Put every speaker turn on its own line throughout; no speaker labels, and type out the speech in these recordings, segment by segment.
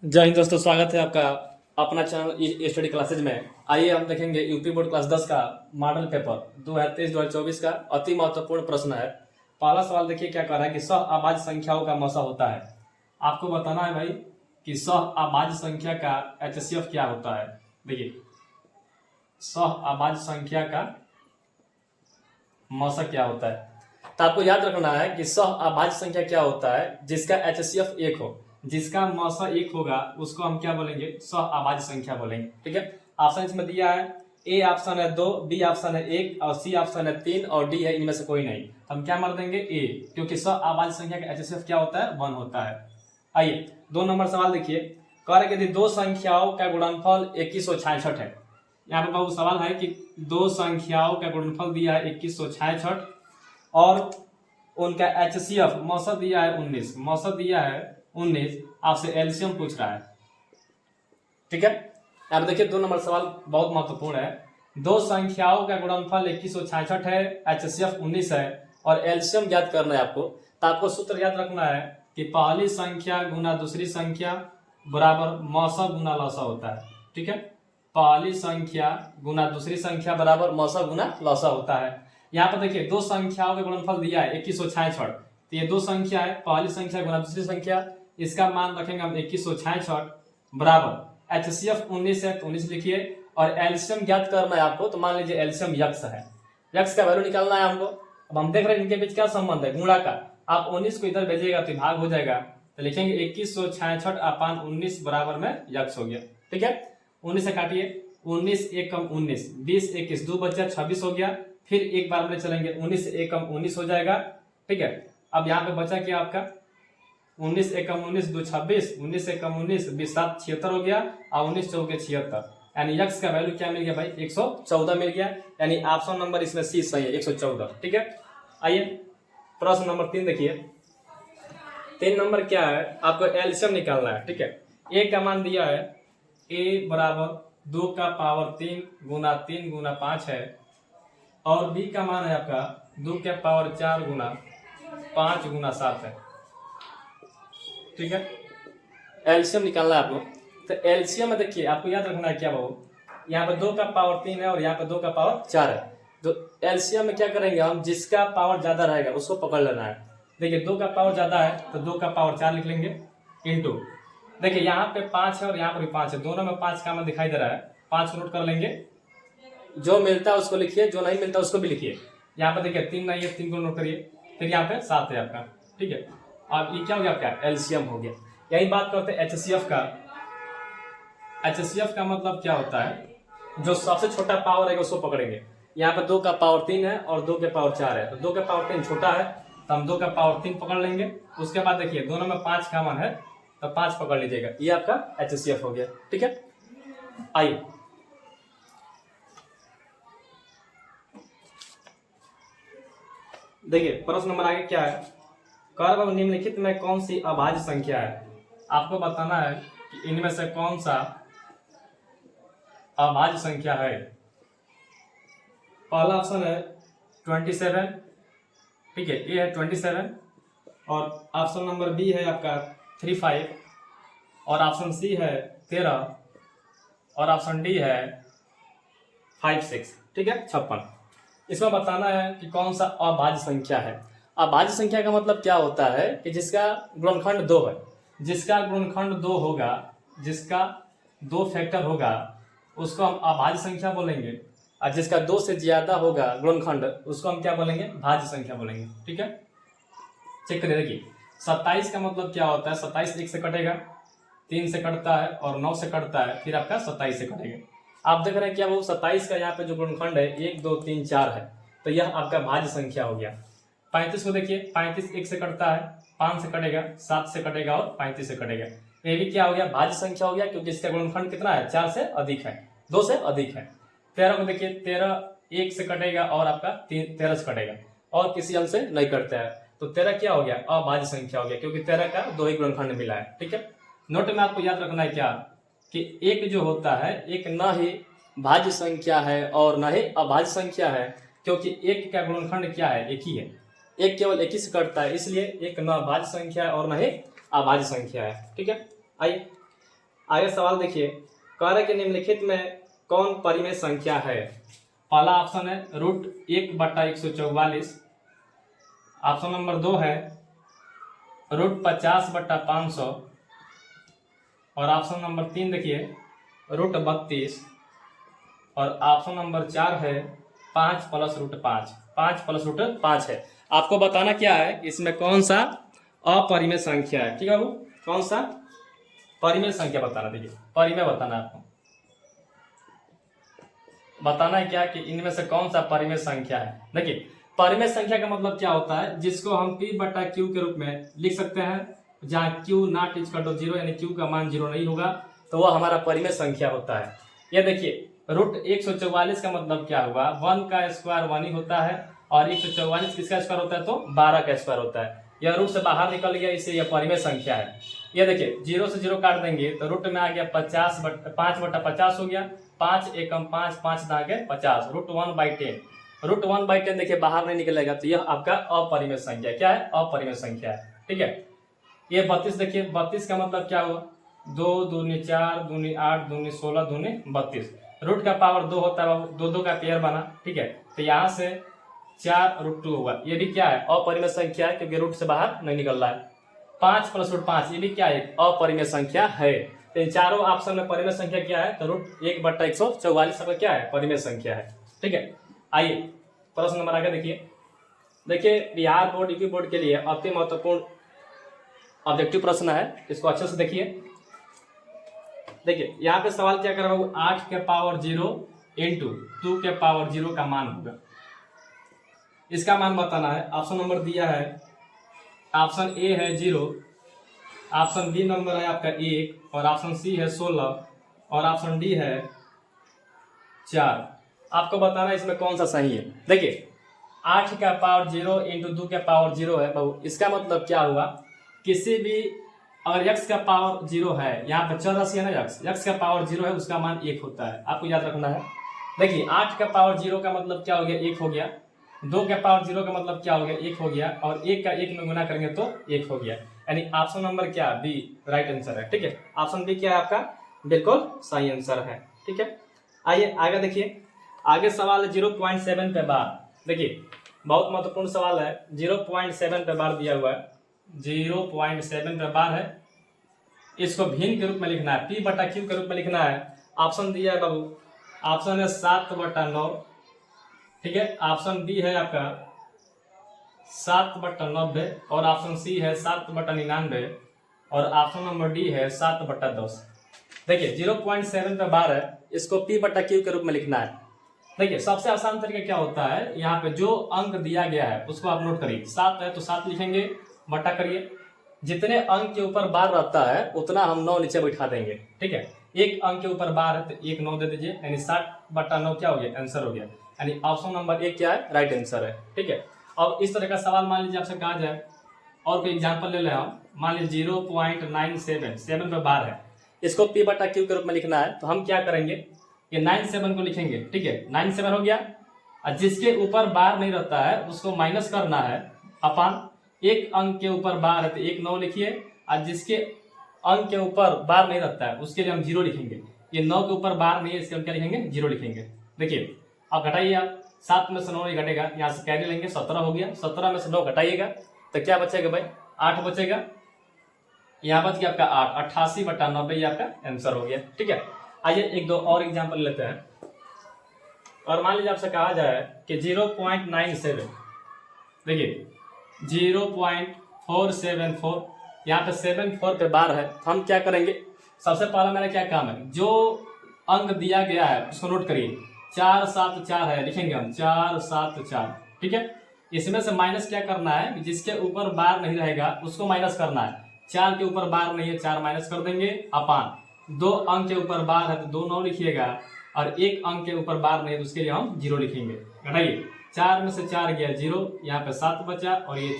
जय हिंद दोस्तों, स्वागत है आपका अपना चैनल स्टडी क्लासेज में। आइए हम देखेंगे यूपी बोर्ड क्लास 10 का मॉडल पेपर 2023-2024 का अति महत्वपूर्ण प्रश्न है। पहला सवाल देखिए क्या कह रहा है कि सह अभाज्य संख्याओं का मौसा होता है। आपको बताना है भाई कि सह अभाज्य संख्या का एचसीएफ क्या होता है। देखिए सह अभाज्य संख्या का मौसा क्या होता है, तो आपको याद रखना है कि सह अभाज्य संख्या क्या होता है जिसका एचसीएफ 1 हो, जिसका मौसा 1 होगा उसको हम क्या बोलेंगे, सह अभाज्य संख्या बोलेंगे। ठीक है, ऑप्शन इसमें दिया है, ए ऑप्शन है 2, बी ऑप्शन है 1 और सी ऑप्शन है 3 और डी है इनमें से कोई नहीं। हम क्या मार देंगे ए, क्योंकि सह अभाज्य संख्या का एचसीएफ क्या होता है 1 होता है। आइए 2 नंबर सवाल देखिए, कह रहे यदि दो संख्याओं का गुणनफल 2166 है। यहाँ पे बाबू सवाल है कि दो संख्याओं का गुणनफल दिया है 2166 और उनका एचसीएफ मौसा दिया है 19, मौसा दिया है 19, आपसे एलसीएम पूछ रहा है। ठीक है, अब देखिए 2 नंबर सवाल बहुत महत्वपूर्ण है। दो संख्याओं का गुणनफल 2166 है, एचसीएफ 19 है और एलसीएम ज्ञात करना है आपको। तो आपको सूत्र याद रखना है कि पहली संख्या गुना दूसरी संख्या बराबर मौसा गुना लौसा होता है। ठीक है, पहली संख्या गुना दूसरी संख्या बराबर मौसा गुना लौसा होता है। यहाँ पर देखिए दो संख्याओं का गुणनफल दिया है 2166, तो ये दो संख्या है, पहली संख्या गुना दूसरी संख्या, इसका मान रखेंगे हम 2166 बराबर एचसीएफ 19 है तो 19 लिखिए और एलसीएम ज्ञात करना है आपको। तो मान लीजिए एलसीएम यक्स है, यक्स का वैल्यू निकालना है हमको। अब हम देख रहे हैं इनके बीच क्या संबंध है, गुणा का। आप 19 को इधर भेजिएगा तो भाग हो जाएगा, तो लिखेंगे 2166 अपान 19 बराबर में यक्स हो गया। ठीक है, 19 से काटिए, 19 एक कम 19, 20 21 2 बचा 26 हो गया। फिर एक बार में चलेंगे, 19 से एक कम 19 हो जाएगा। ठीक है, अब यहाँ पे बचा क्या आपका 19 एक कम 19 2 26, 19 से कम 19 20 7 76 हो गया और 19 चौके 76, यानी यक्स का वैल्यू क्या मिल गया भाई 114 मिल गया, यानी ऑप्शन नंबर इसमें सी सही है 114। ठीक है, आइए प्रश्न नंबर 3 देखिए। 3 नंबर क्या है, आपको एलसीएम निकालना है। ठीक है, ए का मान दिया है, ए बराबर 2 का पावर 3 गुना 3 गुना 5 है और बी का मान है आपका 2 के पावर 4 गुना 5 गुना 7 है। ठीक है, एलसीएम निकालना है आपको। तो एलसीएम में देखिए आपको याद रखना है क्या बाबू, यहाँ पे 2 का पावर 3 है और यहाँ पे 2 का पावर 4 है। तो एलसीएम में क्या करेंगे हम, जिसका पावर ज्यादा रहेगा उसको पकड़ लेना है। देखिए 2 का पावर ज्यादा है तो 2 का पावर 4 लिख लेंगे इंटू, देखिए यहाँ पे 5 है और यहाँ पर भी 5 है, दोनों में 5 का मान दिखाई दे रहा है, 5 को नोट कर लेंगे, जो मिलता है उसको लिखिए, जो नहीं मिलता उसको भी लिखिए। यहाँ पे देखिए 3 नहीं है, 3 को नोट करिए, फिर यहाँ पे 7 है आपका। ठीक है, अब ये क्या हो गया आपका एलसीएम हो गया। यही बात करते हैं एचसीएफ का। एचसीएफ का मतलब क्या होता है, जो सबसे छोटा पावर है उसको पकड़ेंगे। यहाँ पे 2 का पावर 3 है और 2 के पावर 4 है, तो 2 का पावर 3 छोटा है तो हम 2 का पावर 3 पकड़ लेंगे। उसके बाद देखिए दोनों में 5 कॉमन है तो 5 पकड़ लीजिएगा, ये आपका एचसीएफ हो गया। ठीक है, आइए देखिए प्रश्न नंबर आगे क्या है, कर्व निम्नलिखित में कौन सी अभाज्य संख्या है। आपको बताना है कि इनमें से कौन सा अभाज्य संख्या है। पहला ऑप्शन है 27, ठीक है, ये है 27 और ऑप्शन नंबर बी है आपका 35 और ऑप्शन सी है 13 और ऑप्शन डी है 56। ठीक है, 56। इसमें बताना है कि कौन सा अभाज्य संख्या है। अभाज्य संख्या का मतलब क्या होता है कि जिसका गुणनखंड 2 है, जिसका गुणनखंड 2 होगा, जिसका 2 फैक्टर होगा उसको हम अभाज्य संख्या बोलेंगे, और जिसका 2 से ज्यादा होगा गुणनखंड उसको हम क्या बोलेंगे, भाज्य संख्या बोलेंगे। ठीक है, चेक करिए, देखिए 27 का मतलब क्या होता है, 27 1 से कटेगा, 3 से कटता है और 9 से कटता है, फिर आपका 27 से कटेगा। आप देख रहे हैं क्या वो 27 का यहाँ पे जो गुणनखंड है 1 2 3 4 है, तो यह आपका भाज्य संख्या हो गया। 35 को देखिए, 35 1 से कटता है, 5 से कटेगा, 7 से कटेगा और 35 से कटेगा, ये भी क्या हो गया, भाज्य संख्या हो गया, क्योंकि इसका गुणनखंड कितना है 4 से अधिक है, 2 से अधिक है। 13 को देखिए, 13 1 से कटेगा और आपका 13 से कटेगा और किसी अंक से नहीं कटता है, तो 13 क्या हो गया, अभाज्य संख्या हो गया, क्योंकि 13 का 2 ही गुणनखंड मिला है। ठीक है, नोट में आपको याद रखना है क्या कि एक जो होता है एक न ही भाज्य संख्या है और न ही अभाज्य संख्या है, क्योंकि एक का गुणनखंड क्या है, एक ही है, एक केवल एक ही से कटता है, इसलिए एक न भाज्य संख्या है और न ही अभाज्य संख्या है। ठीक है, आइए आगे सवाल देखिए, कह रहे कि निम्नलिखित में कौन परिमेय संख्या है। पहला ऑप्शन है √1/144, ऑप्शन नंबर 2 है √50/500, और ऑप्शन नंबर 3 देखिए √32, और ऑप्शन नंबर 4 है 5 + √5, 5 + √5 है। आपको बताना क्या है, इसमें कौन सा अपरिमेय संख्या है। ठीक है बाबू, कौन सा परिमेय संख्या बताना। देखिए परिमेय बताना है आपको, बताना है क्या कि इनमें से कौन सा परिमेय संख्या है। देखिए परिमेय संख्या का मतलब क्या होता है, जिसको हम P/Q के रूप में लिख सकते हैं, जहाँ Q ≠ 0 यानी Q का मान 0 नहीं होगा, तो वह हमारा परिमेय संख्या होता है। ये देखिए √144 का मतलब क्या हुआ, 1 का स्क्वायर 1 ही होता है, और 144 किसका स्क्वायर होता है, तो 12 का स्क्वायर होता है। यह रूट से बाहर निकल गया, इससे यह परिमेय संख्या है। ये देखिए 0 से 0 काट देंगे तो रूट में आ गया 5/50 हो गया, 5 एकम 5, 5 आ गए 50, √1/10। √1/10 देखिए बाहर नहीं निकलेगा, तो यह आपका अपरिमेय संख्या क्या है, अपरिमेय संख्या है। ठीक है, ये 32 देखिए, 32 का मतलब क्या हुआ, 2 दूनी 4, दूनी 8, दूनी 16, दूनी 32। रूट का पावर 2 होता है, 2 का पेयर बना। ठीक है, तो यहाँ से 4√2 हुआ, ये भी क्या है, अपरिमेय संख्या है, क्योंकि रूट से बाहर नहीं निकल रहा है। 5 + √5 ये भी क्या है, अपरिमेय संख्या है। तो इन चारों ऑप्शन में परिमेय संख्या क्या है, तो √1/144 आपका क्या है, परिमेय संख्या है। ठीक है, आइए प्रश्न नंबर आगे देखिए बिहार बोर्ड, यूपी बोर्ड के लिए अति महत्वपूर्ण ऑब्जेक्टिव प्रश्न है, इसको अच्छे से देखिए। देखिए यहाँ पे सवाल क्या कर रहा हूँ, 8 के पावर 0 × 2 के पावर 0 का मान होगा, इसका मान बताना है। ऑप्शन नंबर दिया है, ऑप्शन ए है 0, ऑप्शन बी नंबर है आपका 1, और ऑप्शन सी है 16, और ऑप्शन डी है 4। आपको बताना है इसमें कौन सा सही है। देखिए 8 का पावर 0 × 2 के पावर 0 है बाबू, इसका मतलब क्या हुआ, किसी भी अगर x का पावर 0 है, यहाँ पर चर राशि है ना, x का पावर 0 है, उसका मान 1 होता है, आपको याद रखना है। देखिए 8 का पावर 0 का मतलब क्या हो गया, 1 हो गया, 2 के पावर 0 का मतलब क्या हो गया, 1 हो गया, और 1 का 1 में गुना करेंगे तो 1 हो गया, यानी ऑप्शन नंबर क्या, बी राइट आंसर है। ठीक है, ऑप्शन बी क्या है आपका, बिल्कुल सही आंसर है। ठीक है, आइए आगे देखिए, आगे सवाल है 0.7 पे बार। देखिए बहुत महत्वपूर्ण सवाल है, 0.7 पे बार दिया हुआ है, 0.7 पे बार है, इसको भिन्न के रूप में लिखना है, P/Q के रूप में लिखना है। ऑप्शन दिया है बाबू, ऑप्शन है 7/9, ठीक है, ऑप्शन बी है आपका 7/90, और ऑप्शन सी है 7/99, और ऑप्शन नंबर डी है 7/10। देखिए 0.7 पे बार है, इसको P/Q के रूप में लिखना है। देखिए सबसे आसान तरीका क्या होता है, यहाँ पे जो अंक दिया गया है उसको आप नोट करिए, 7 है तो 7 लिखेंगे, बटा करिए, जितने अंक के ऊपर बार रहता है उतना हम 9 नीचे बैठा देंगे। ठीक है, एक अंक के ऊपर बार है तो 1 9 दे दीजिए, यानी 7/9 क्या हो गया, आंसर हो गया, यानी ऑप्शन नंबर 1 क्या है, राइट आंसर है। ठीक है, अब इस तरह का सवाल मान लीजिए आपसे कहा जाए, और कोई एग्जाम्पल ले लें हम, मान लीजिए 0.97 पे बार है, इसको P/Q के रूप में लिखना है, तो हम क्या करेंगे, ये 97 को लिखेंगे। ठीक है, 97 हो गया, और जिसके ऊपर बार नहीं रहता है उसको माइनस करना है अपान, एक अंक के ऊपर बार है तो 1 9 लिखिए, और जिसके अंक के ऊपर बार नहीं रहता है उसके लिए हम 0 लिखेंगे। ये 9 के ऊपर बार नहीं है, इसके हम क्या लिखेंगे, 0 लिखेंगे। देखिए अब घटाइए आप, 7 में से 9 नहीं घटेगा, यहाँ से कैरी लेंगे, 17 हो गया, 17 में से 9 घटाइएगा तो क्या बचेगा भाई, 8 बचेगा, यहाँ बच गया आपका 8, 88/90 ये आपका आंसर हो गया। ठीक है, आइए एक दो और एग्जाम्पल लेते हैं, और मान लीजिए आपसे कहा जाए कि 0.97, देखिए 0.474, यहाँ पे 74 पे बार है, तो हम क्या करेंगे, सबसे पहला मेरा क्या काम है, जो अंक दिया गया है उसको नोट करिए, 474 है, लिखेंगे हम 474। ठीक है, इसमें से माइनस क्या करना है, जिसके ऊपर बार नहीं रहेगा उसको माइनस करना है, 4 के ऊपर बार नहीं है, 4 माइनस कर देंगे अपान, 2 अंक के ऊपर बार है तो 2 9 लिखिएगा, और 1 अंक के ऊपर बार नहीं है तो उसके लिए हम 0 लिखेंगे। घटाइए, 4 में से 4 गया 0, यहाँ पे 7 बचा, और ये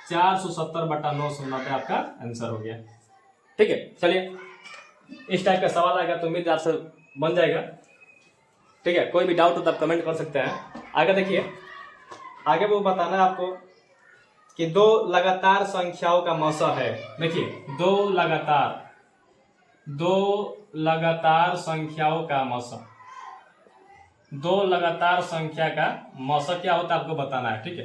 470/990 आपका आंसर हो गया। ठीक है, चलिए इस टाइप का सवाल आएगा तो उम्मीद आपसे बन जाएगा। ठीक है, कोई भी डाउट हो तो आप कमेंट कर सकते हैं। आगे देखिए, आगे वो बताना है आपको कि 2 लगातार संख्याओं का मौसा है। देखिए 2 लगातार दो लगातार संख्याओं का मौसम, दो लगातार संख्या का मौसम क्या होता है आपको बताना है, ठीक है।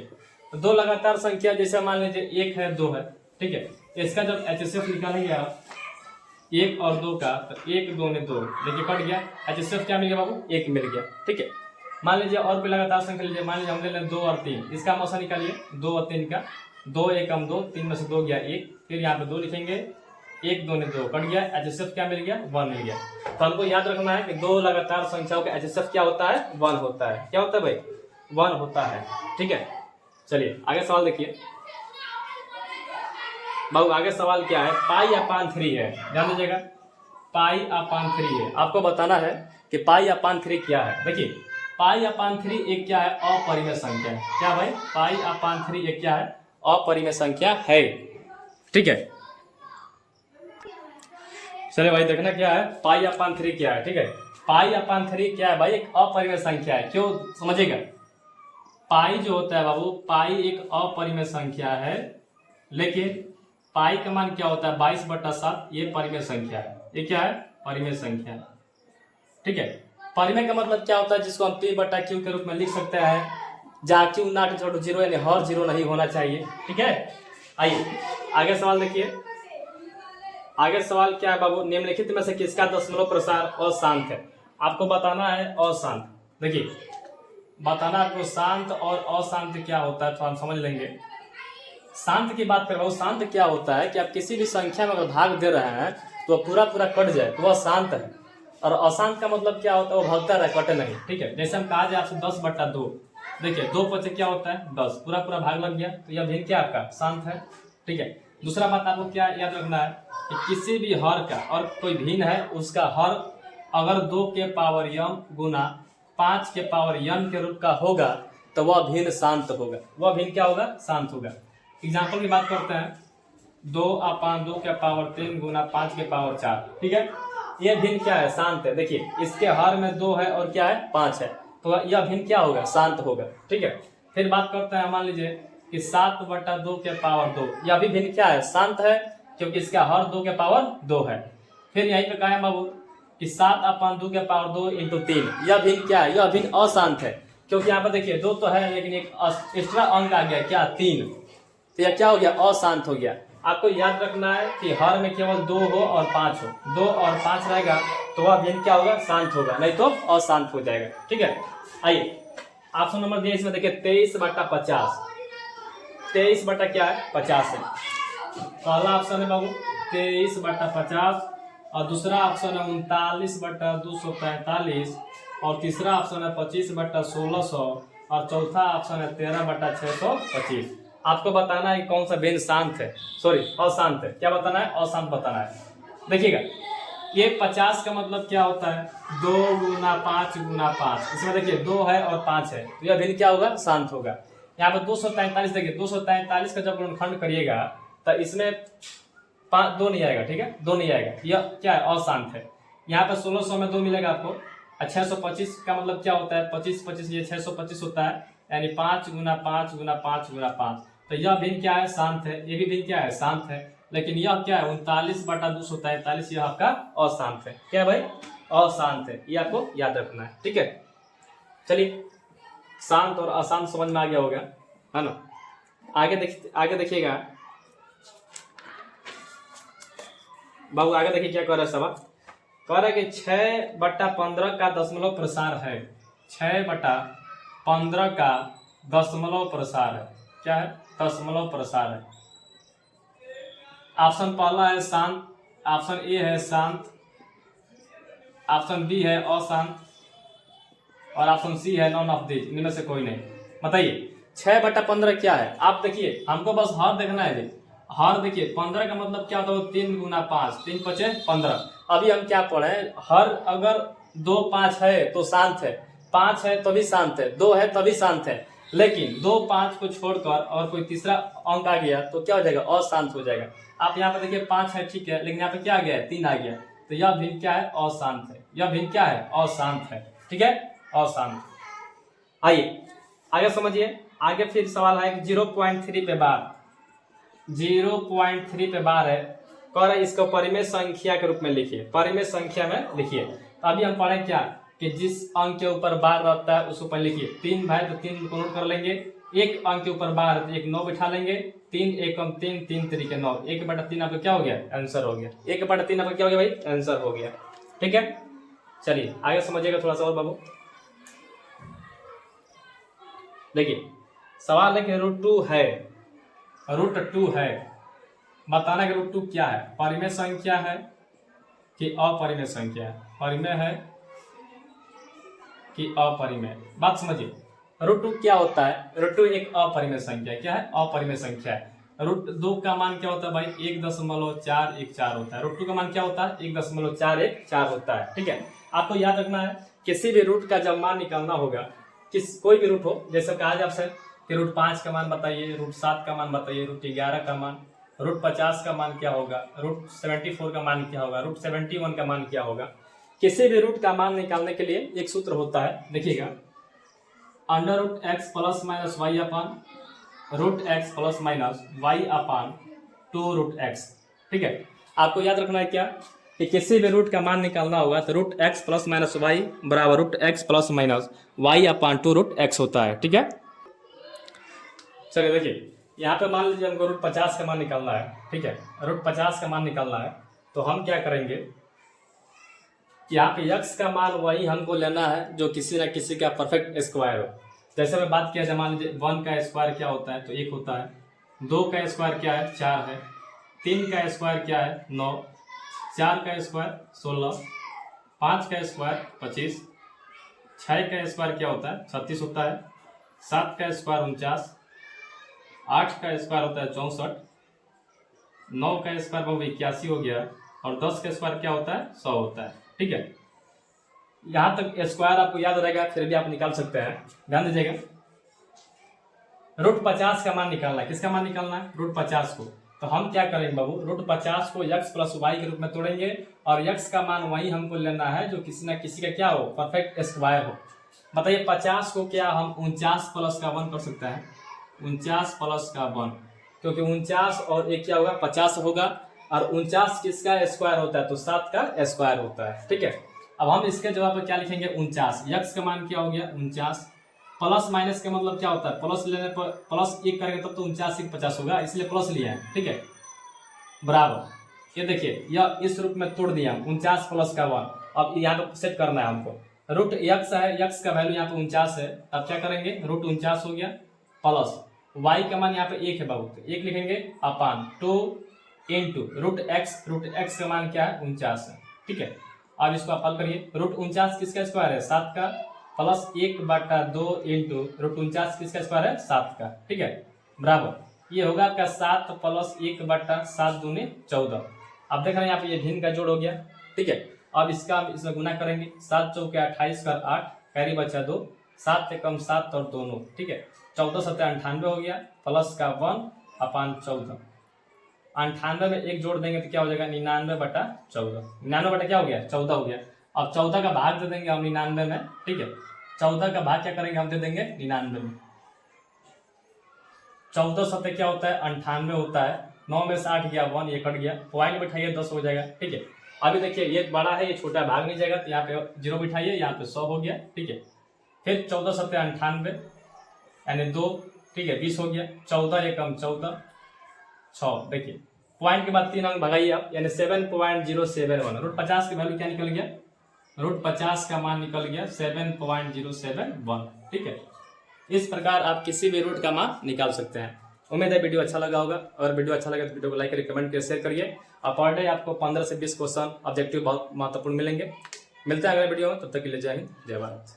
तो दो लगातार संख्या जैसे मान लीजिए 1 है 2 है, ठीक है। इसका जब HCF निकालेंगे आप 1 और 2 का, तो 1 2 ने 2, देखिए कट गया, HCF क्या मिल गया बाबू, 1 मिल गया, ठीक है। मान लीजिए और कोई लगातार संख्या लीजिए, मान लीजिए हम ले लें 2 और 3, इसका मौसम निकालिए 2 और 3 का, 2 1 हम 2, 3 में से 2 गया 1, फिर यहाँ पे 2 लिखेंगे, 1 2 ने 2 कट गया, HCF क्या मिल गया, 1 मिल गया। तो हमको याद रखना है कि दो लगातार संख्याओं का HCF क्या होता है, 1 होता है। क्या होता है भाई, 1 होता है, ठीक है। चलिए आगे सवाल देखिए बाबू, आगे सवाल क्या है, पाई अपान 3 है, ध्यान दीजिएगा, पाई अपान 3 है। आपको बताना है कि पाई अपान 3 क्या है। देखिए पाई अपान 3 एक क्या है, अपरिमेय संख्या है। क्या भाई, पाई अपान 3 एक क्या है, अपरिमेय संख्या है, ठीक है। चलिए भाई देखना क्या है, पाई अपान 3 क्या है, ठीक है। पाई अपान 3 क्या है भाई, एक अपरिमेय संख्या है। क्यों, समझिएगा, पाई जो होता है बाबू, पाई एक अपरिमेय संख्या है, लेकिन पाई का मान क्या होता है 22/7, ये परिमेय संख्या है। ये क्या है, परिमेय संख्या है, ठीक है। परिमेय का मतलब क्या होता है, जिसको हम P/Q के रूप में लिख सकते हैं, जहाँ Q नॉट इक्वल टू 0 यानी हर 0 नहीं होना चाहिए, ठीक है। आइए आगे सवाल देखिए, आगे सवाल क्या है बाबू, निम्नलिखित में से किसका दशमलव प्रसार अशांत है। आपको बताना है अशांत। देखिए बताना आपको शांत और अशांत क्या होता है, तो हम समझ लेंगे। शांत की बात करें, शांत क्या होता है कि आप किसी भी संख्या में अगर भाग दे रहे हैं तो वह पूरा पूरा कट जाए तो वह शांत है। और अशांत का मतलब क्या होता है, वो भागता रहे, कटे नहीं, ठीक है। जैसे हम कहा जाए आपसे 10/2, देखिए 2 पचे क्या होता है 10, पूरा पूरा भाग लग गया, तो यह भिन्न क्या आपका शांत है, ठीक है। दूसरा बात आपको क्या याद रखना है कि किसी भी हर का और कोई भिन्न है उसका हर अगर 2 के पावर m गुना 5 के पावर n के रूप का होगा तो वह भिन्न शांत होगा, वह भिन्न क्या होगा, शांत होगा। एग्जाम्पल की बात करते हैं, 2/2 के पावर 3 गुना 5 के पावर 4, ठीक है। यह भिन्न क्या है, शांत है। देखिए इसके हर में 2 है और क्या है 5 है, तो यह भिन्न क्या होगा, शांत होगा, ठीक है। फिर बात करते हैं, मान लीजिए कि 7/2 के पावर 2, यह भी भिन्न क्या है, शांत है, क्योंकि इसका हर 2 के पावर 2 है। फिर यहीं पे कहा है बाबू कि 7/2 के पावर 2 × 3, यह भिन्न क्या है, यह भिन्न अशांत है, क्योंकि यहाँ पर देखिए 2 तो है लेकिन एक एक्स्ट्रा अंक आ गया क्या, 3, तो यह क्या हो गया, अशांत हो गया। आपको याद रखना है कि हर में केवल 2 हो और 5 हो, 2 और 5 रहेगा तो वह भिन्न क्या होगा, शांत होगा, नहीं तो अशांत हो जाएगा, ठीक है। आइए ऑप्शन नंबर दिया इसमें देखिए 23/50, 23 बटा क्या है 50 है। पहला ऑप्शन है बाबू 23/50 और दूसरा ऑप्शन है 39/245 और तीसरा ऑप्शन है 25/1600 और चौथा ऑप्शन है 13/625। आपको बताना है कौन सा भिन्न शांत है, सॉरी अशांत है। क्या बताना है, अशांत बताना है। देखिएगा ये 50 का मतलब क्या होता है, 2 गुना 5 गुना 5, इसमें देखिए 2 है और 5 है, तो यह भिन्न क्या होगा, शांत होगा। यहाँ पर 243, देखिए 243 का जब गुणनखंड करिएगा तो इसमें 2 नहीं आएगा, ठीक है, 2 नहीं आएगा, यह क्या है, अशांत है। यहाँ पर 1600 में 2 मिलेगा आपको। 625 का मतलब क्या होता है, 25 25 ये 625 होता है, यानी 5 गुना 5 गुना 5 गुना 5, तो यह भिन्न क्या है, शांत है। ये भी भिन्न क्या है, शांत है। लेकिन यह क्या है 39/243, यह आपका अशांत है। क्या है भाई, अशांत है, ये आपको याद रखना है, ठीक है। चलिए शांत और अशांत समझ में आ गया होगा, है ना। आगे देखिएगा बाबू, आगे देखिए क्या कह रहा है सवाल, कह रहा है कि 6/15 का दशमलव प्रसार है, 6/15 का दशमलव प्रसार है। क्या है, दशमलव प्रसार है। ऑप्शन पहला है शांत, ऑप्शन ए है शांत, ऑप्शन बी है अशांत और ऑप्शन सी है नॉन ऑफ दिस, इनमें से कोई नहीं। बताइए 6/15 क्या है। आप देखिए हमको बस हर देखना है, हर देखिए 15 का मतलब क्या होता है, 3 गुना 5, 3 5 15। अभी हम क्या पढ़े, हर अगर 2 5 है तो शांत है, 5 है तभी शांत है, 2 है तभी शांत है। लेकिन 2 5 को छोड़कर और कोई तीसरा अंक आ गया तो क्या हो जाएगा, अशांत हो जाएगा। आप यहाँ पे देखिए 5 है, ठीक है, लेकिन यहाँ पे क्या आ गया, 3 आ गया, तो यह भिन्न क्या है, अशांत है। यह भिन्न क्या है, अशांत है, ठीक है, अशांत। आइए आगे समझिए, आगे फिर सवाल है 0.3 पे बार, 0.3 पे बार है। कह रहा है इसको परिमेय संख्या के रूप में लिखिए, परिमेय संख्या में लिखिए। तो अभी हम पढ़े क्या कि जिस अंक के ऊपर बार रहता है उसको ऊपर लिखिए। 3 भाई तो 3 को नोट कर लेंगे, एक अंक के ऊपर बार है तो एक 9 बिठा लेंगे, 3 एकम 3, 3 तरीके 9, 1/3 आपका क्या हो गया, आंसर हो गया। 1/3 आपका क्या हो गया भाई, आंसर हो गया। ठीक है, चलिए आगे समझिएगा थोड़ा सा और बाबू। देखिए सवाल है कि √2 है, √2 है, बताना कि √2 क्या है, परिमेय संख्या है कि अपरिमेय संख्या है, परिमेय है कि अपरिमेय। बात समझिए, √2 क्या होता है, √2 एक अपरिमेय संख्या है। क्या है, अपरिमेय संख्या है। √2 का मान क्या होता है भाई, 1.414 होता है। √2 का मान क्या होता है, 1.414 होता है। ठीक है, आपको याद रखना है किसी भी रूट का जब मान निकालना होगा, कोई भी रूट हो, जैसे कहा जाए आपसे कि √5 का मान बताइए, √7 का मान बताइए, √11 का मान, √50 का मान क्या होगा, √74 का मान क्या होगा, √71 का मान क्या होगा। किसी भी रूट का मान निकालने के लिए एक सूत्र होता है, देखिएगा, √x + - y अपान √x + - y अपान 2√x। ठीक है, आपको याद रखना है क्या कि किसी भी रूट का मान निकालना होगा तो √x + - y बराबर √x + - y अपान 2√x होता है। ठीक है, चलिए देखिए यहाँ पे मान लीजिए हमको √50 का मान निकालना है। ठीक है, √50 का मान निकालना है तो हम क्या करेंगे, यहाँ पे x का मान वही हमको लेना है जो किसी ना किसी का परफेक्ट स्क्वायर हो। जैसे मैं बात किया, मान लीजिए 1 का स्क्वायर क्या होता है, तो 1 होता है, 2 का स्क्वायर क्या है, 4 है, 3 का स्क्वायर क्या है, 9, 4 का स्क्वायर 16, 5 का स्क्वायर 25, 6 का स्क्वायर क्या होता है, 36 होता है, 7 का स्क्वायर 49, 8 का स्क्वायर होता है 64, 9 का स्क्वायर बाबू 81 हो गया, और 10 का स्क्वायर क्या होता है, 100 होता है। ठीक है, यहां तक स्क्वायर आपको याद रहेगा, फिर भी आप निकाल सकते हैं। ध्यान दीजिएगा, √50 का मान निकालना है। किसका मान निकालना है, √50 को। तो हम क्या करेंगे बाबू, √50 को x + y के रूप में तोड़ेंगे, और x का मान वही हमको लेना है जो किसी ना किसी का क्या हो, परफेक्ट स्क्वायर हो। बताइए 50 को क्या हम 49 + का 1 कर सकते हैं, 49 + का 1, क्योंकि 49 और 1 क्या होगा, 50 होगा, और 49 किसका स्क्वायर होता है, तो 7 का स्क्वायर होता है। ठीक है, अब हम इसके जवाब पर क्या लिखेंगे, 49, x का मान क्या हो गया 49, प्लस माइनस का मतलब क्या होता है, प्लस लेने पर +1 करेंगे तब तो 49 से 50 होगा, इसलिए प्लस लिया है। ठीक है, बराबर, ये देखिए यह इस रूप में तोड़ दिया 49 + का 1। अब यहाँ पे सेट करना है हमको, √x है, x का वैल्यू यहाँ पे 49 है, अब क्या करेंगे, √49 हो गया, प्लस y का मान यहाँ पे 1 है बाबू, तो 1 लिखेंगे अपान 2 इंटू √x का मान क्या है, 49 है। ठीक है, अब इसको आप हल करिए, √49 किसका स्क्वायर है, 7 का, प्लस 1/2 इंटू √49 किसका स्क्वायर है, 7 का। ठीक है, बराबर, ये होगा आपका 7 + 1/7 दूनी 14। अब देख रहे हैं यहाँ पे ये भिन्न का जोड़ हो गया। ठीक है, अब इसका इसमें गुना करेंगे, 7 चौके 28 कर 8, कैरी बचा 2, 7 एकम 7 और 2 9। ठीक है, 14 7 98 हो गया, प्लस का 1 अपान 14, 98 में 1 जोड़ देंगे तो क्या हो जाएगा, 99/14, 99 क्या हो गया, 14 हो गया। अब 14 का भाग दे देंगे हम 99 में। ठीक है, 14 का भाग क्या करेंगे, हम दे देंगे 99 में। 14 7 क्या होता है, 98 होता है, 9 में से 8 गया 1, ये कट गया, पॉइंट बिठाइए 10 हो जाएगा। ठीक है, अभी देखिए ये बड़ा है, ये छोटा, भाग नहीं जाएगा, तो यहाँ पे 0 बिठाइए, यहाँ पे 100 हो गया। ठीक है, फिर 14 7 98 यानी 2, ठीक है 20 हो गया, 14 एकम 14 6, देखिए पॉइंट के बाद 3 अंक भगाइए आप, यानी 7.071। √50 की वैल्यू क्या निकल गया, √50 का मान निकल गया 7.071। ठीक है, इस प्रकार आप किसी भी रूट का मान निकाल सकते हैं। उम्मीद है वीडियो अच्छा लगा होगा, अगर वीडियो अच्छा लगे तो वीडियो को लाइक करिए, कमेंट करिए, शेयर करिए। और पर डे आपको 15 से 20 क्वेश्चन ऑब्जेक्टिव बहुत महत्वपूर्ण मिलेंगे। मिलते हैं अगले वीडियो में, तब तक के लिए जय हिंद, जय भारत।